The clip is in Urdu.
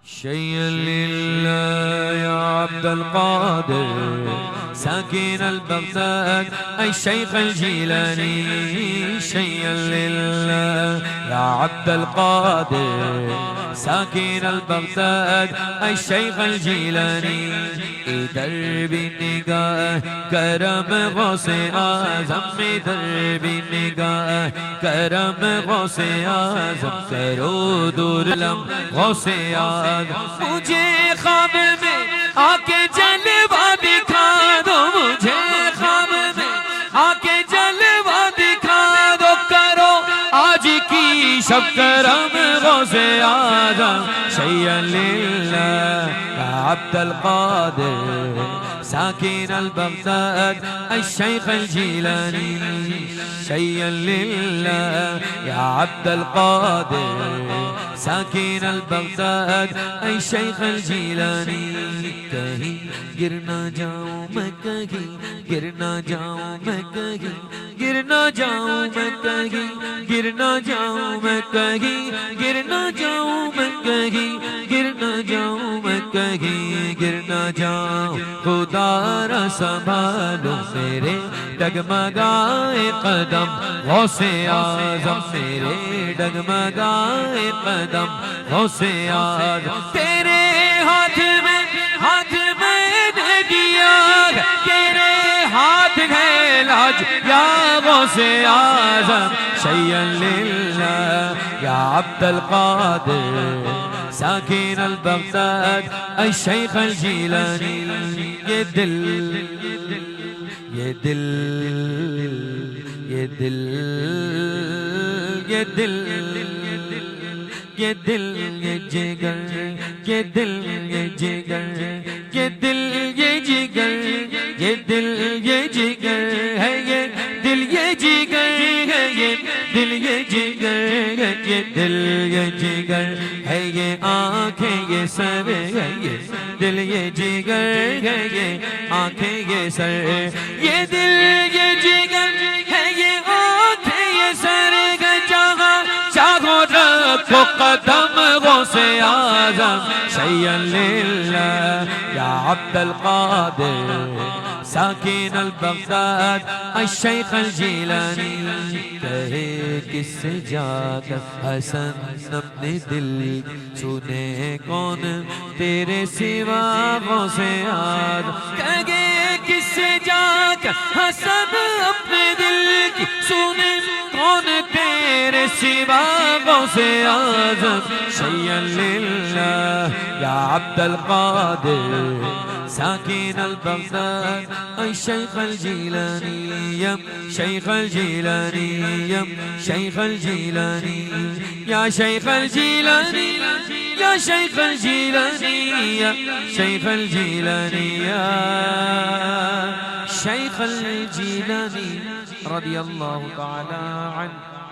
شيئا لله يا عبد القادر ساكن البغداد أي الشيخ الجيلاني. شيئا لله يا عبد القادر ساكن البغداد أي الشيخ الجيلاني. دربي نگاه کرم غوث آزم، دربی نگاه کرم غوث آزم، کرو دور لم غوث آزم. مجھے خواب میں آکے جلوہ دکھا دو، مجھے خواب میں آکے جلوہ دکھا دو، کرو آج کی شب کرم غوث آزم. شیئا للہ یا عبد القادر ساكن البغداد الشيخ الجيلاني. شيئا لله يا عبد القادر ساكن البغداد الشيخ الجيلاني. کہیں گر نہ جاؤں میں، کہیں گر نہ جاؤں میں، کہیں گر نہ جاؤں میں، کہیں گر نہ جاؤں میں، کہیں گر نہ جاؤں میں، کہیں گر نہ جاؤں میں، کہیں گر نہ جاؤں. خدا را سنبھالو میرے ڈگمگائے قدم غوث اعظم، میرے ڈگمگائے قدم غوث اعظم. تیرے ہاتھ میں نے دیا، تیرے ہاتھ ہے لاج یا غوث اعظم. شیئا للہ یا عبد القادر ساکن البغداد الشیخ الجیلانی. یہ دل یہ دل یہ دل یہ دل یہ دل یہ جگر، یہ دل یہ جگر، یہ دل یہ جگر، یہ دل یہ جگر ہے، یہ دل یہ جگر ہے، یہ دل یہ جگر ہے، یہ دل یہ جگر ہے، یہ آنکھیں یہ سر ہے، یہ دل یہ جگر ہے، یہ آنکھیں یہ سر، یہ دل یہ جگر ہے، یہ آنکھیں یہ سر ہے. جہاں چاہو رکھو قدم غوث اعظم. شیئا للہ یا عبد القادر ساکن البغداد الشیخ الجیلانی. کہے کس سے جا کر حسن اپنے دل سنے، کون تیرے سوا غوث اعظم. کہے کس سے جا کر حسن اپنے دل کی سنے، کون تیرے سوا غوث اعظم. شیئا للہ یا عبد القادر ساکن البغداد الشیخ الجیلانی. شیخ الجیلانی شیخ الجیلانی یا شیخ الجیلانی یا شیخ الجیلانی یا شیخ الجیلانی یا شیخ الجیلانی رضی اللہ تعالی عنہ.